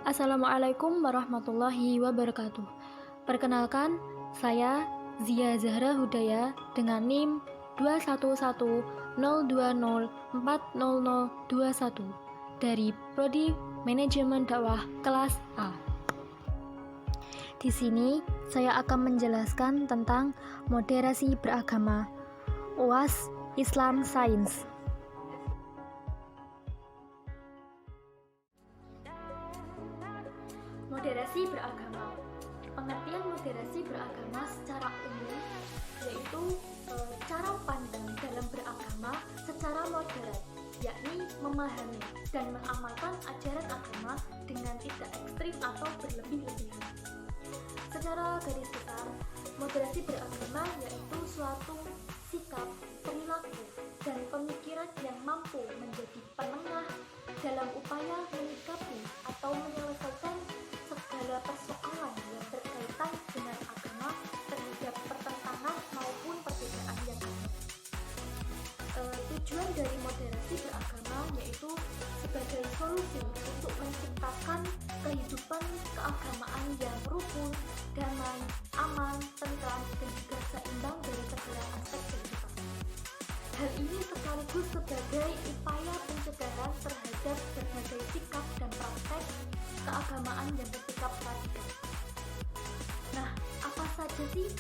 Assalamualaikum warahmatullahi wabarakatuh. Perkenalkan, saya Zia Zahra Hudaya dengan NIM 21102040021 dari Prodi Manajemen Dakwah kelas A. Di sini saya akan menjelaskan tentang moderasi beragama, UAS Islam Sains. Moderasi beragama. Pengertian moderasi beragama secara umum yaitu cara pandang dalam beragama secara moderat, yakni memahami dan mengamalkan ajaran agama dengan tidak ekstrim atau berlebih-lebihan. Secara garis besar, moderasi beragama yaitu suatu sikap, perilaku, dan pemikiran yang mampu menjadi penengah dalam upaya menyikapi atau menyelesaikan segala persoalan yang berkaitan dengan agama terhadap pertentangan maupun perbedaan yang ada. Tujuan dari moderasi beragama yaitu sebagai solusi untuk menciptakan kehidupan keagamaan yang rukun, damai, aman, tentram, dan juga seimbang dari segala aspek kehidupan. Hal ini sekaligus sebagai upaya pencegahan terhadap berbagai sikap dan praktek keagamaan yang bersikap radikal. Nah, apa saja sih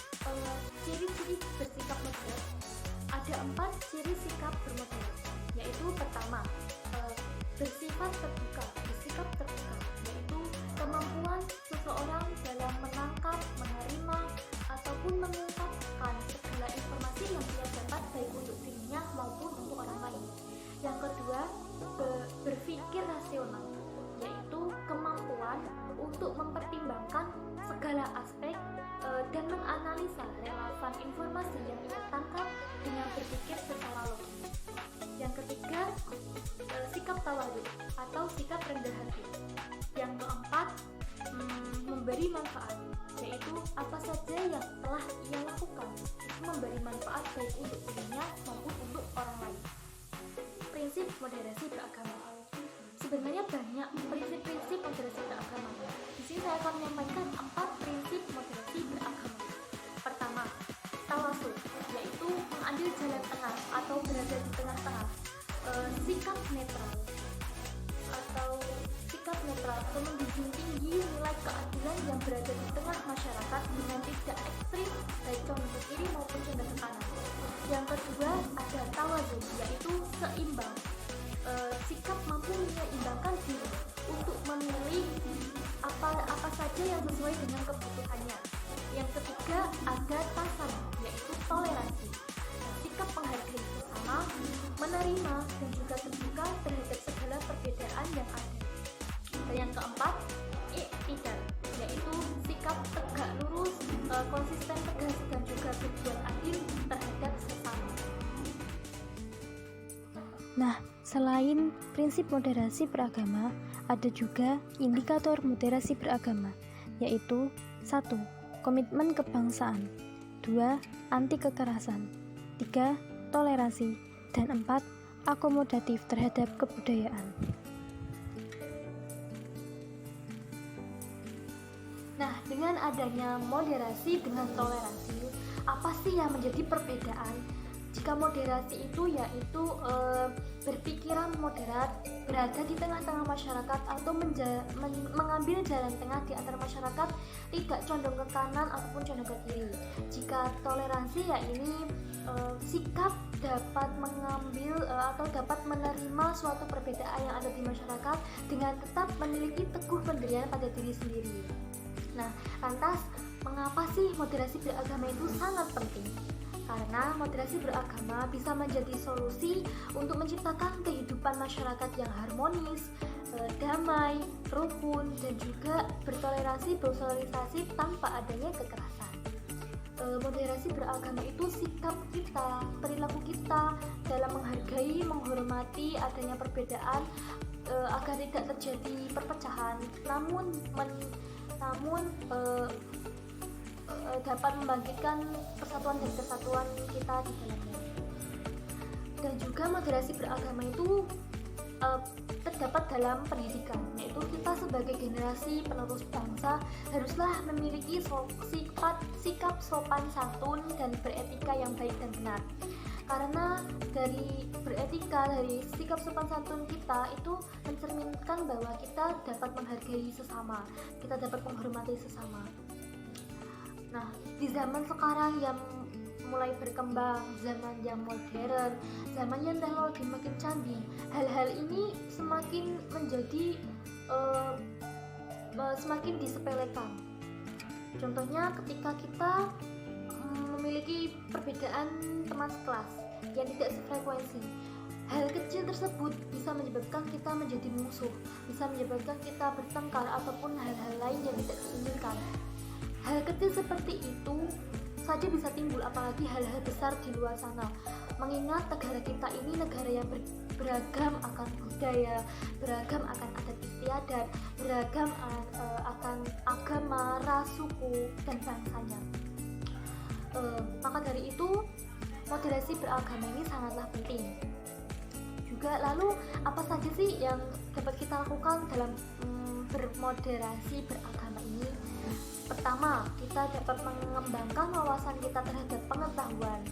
ciri-ciri bersikap moderat? Ada 4 ciri sikap bermoderat, yaitu pertama, bersikap terbuka, yaitu kemampuan seseorang dalam menangkap, menerima, ataupun mengungkapkan segala informasi yang dia dapat baik untuk dirinya maupun untuk orang lain. Yang kedua, berpikir rasional, yaitu kemampuan untuk mempertimbangkan segala aspek dan menganalisa relevan informasi yang ia tangkap dengan berpikir secara logis. Yang ketiga, sikap tawadhu atau sikap rendah hati. Yang keempat, memberi manfaat, yaitu apa saja yang telah ia lakukan itu memberi manfaat baik untuk dirinya maupun untuk orang lain. Prinsip moderasi beragama. Sebenarnya banyak prinsip-prinsip moderasi beragama. Di sini saya akan menyampaikan 4 prinsip moderasi beragama. Pertama, tawassul, yaitu mengambil jalan tengah atau berada di tengah-tengah. Sikap netral atau menjunjung tinggi nilai keadilan yang berada di tengah masyarakat dengan tidak ekstrim baik condong ke kiri maupun condong ke kanan. Yang kedua, ada tawazun, yaitu seimbang. Sikap mampu menyeimbangkan diri untuk memilih apa saja yang sesuai dengan kebutuhannya. Yang ketiga, ada tasamuh, yaitu toleransi. Sikap menghargai sesama, menerima dan juga terbuka terhadap segala perbedaan yang ada. Dan yang keempat, i'tidal, yaitu sikap tegak lurus, konsisten tegas dan juga berbuat adil terhadap sesama. Nah, selain prinsip moderasi beragama, ada juga indikator moderasi beragama, yaitu 1. Komitmen kebangsaan, 2. Anti kekerasan, 3. Toleransi, dan 4. Akomodatif terhadap kebudayaan. Nah, dengan adanya moderasi dengan toleransi, apa sih yang menjadi perbedaan? Jika moderasi itu yaitu berpikiran moderat, berada di tengah-tengah masyarakat atau mengambil jalan tengah di antara masyarakat, tidak condong ke kanan ataupun condong ke kiri. Jika toleransi ya ini sikap dapat mengambil atau dapat menerima suatu perbedaan yang ada di masyarakat dengan tetap memiliki teguh pendirian pada diri sendiri. Nah, lantas mengapa sih moderasi beragama itu sangat penting? Karena moderasi beragama bisa menjadi solusi untuk menciptakan kehidupan masyarakat yang harmonis, damai, rukun, dan juga bertoleransi, bersosialisasi tanpa adanya kekerasan. Moderasi beragama itu sikap kita, perilaku kita dalam menghargai, menghormati adanya perbedaan agar tidak terjadi perpecahan, namun dapat membangkitkan persatuan dan kesatuan kita di dalamnya. Dan juga moderasi beragama itu terdapat dalam pendidikan, yaitu kita sebagai generasi penerus bangsa haruslah memiliki sikap sopan santun dan beretika yang baik dan benar. Karena dari beretika, dari sikap sopan santun kita itu mencerminkan bahwa kita dapat menghargai sesama, kita dapat menghormati sesama. Nah, di zaman sekarang yang mulai berkembang, zaman yang modern, zaman yang teknologi makin canggih, hal-hal ini semakin menjadi semakin disepelekan. Contohnya ketika kita memiliki perbedaan teman sekelas yang tidak sefrekuensi, hal kecil tersebut bisa menyebabkan kita menjadi musuh, bisa menyebabkan kita bertengkar ataupun hal-hal lain yang tidak diinginkan. Hal kecil seperti itu saja bisa timbul, apalagi hal-hal besar di luar sana. Mengingat negara kita ini negara yang beragam akan budaya, beragam akan adat istiadat, beragam akan agama, ras, suku, dan bangsanya. Maka dari itu moderasi beragama ini sangatlah penting. Juga lalu apa saja sih yang dapat kita lakukan dalam bermoderasi beragama ini? Pertama, kita dapat mengembangkan wawasan kita terhadap pengetahuan,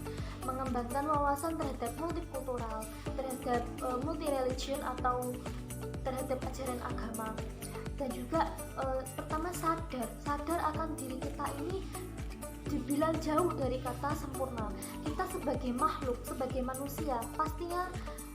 mengembangkan wawasan terhadap multikultural, terhadap multi-religion atau terhadap ajaran agama. Dan juga pertama sadar akan diri kita ini dibilang jauh dari kata sempurna. Kita sebagai makhluk, sebagai manusia, pastinya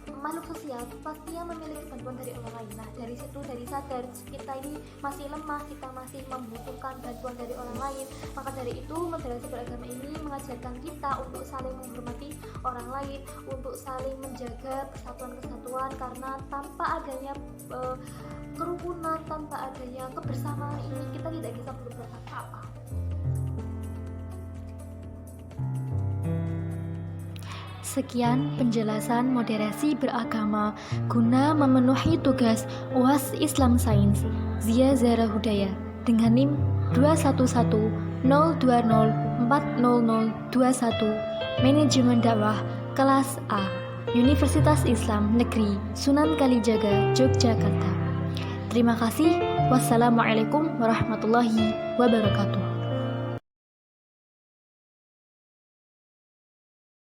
makhluk sosial, pastinya memiliki bantuan dari orang lain. Nah, dari situ, dari sadar kita ini masih lemah, kita masih membutuhkan bantuan dari orang lain. Maka dari itu, moderasi beragama ini mengajarkan kita untuk saling menghormati orang lain, untuk saling menjaga kesatuan-kesatuan, karena tanpa adanya kerukunan, tanpa adanya kebersamaan ini, kita tidak bisa berbuat apa-apa. Sekian penjelasan moderasi beragama guna memenuhi tugas UAS Islam Sains Zia Zahra Hudaya dengan NIM 21102040021 Manajemen Dakwah Kelas A Universitas Islam Negeri Sunan Kalijaga, Yogyakarta. Terima kasih. Wassalamualaikum warahmatullahi wabarakatuh.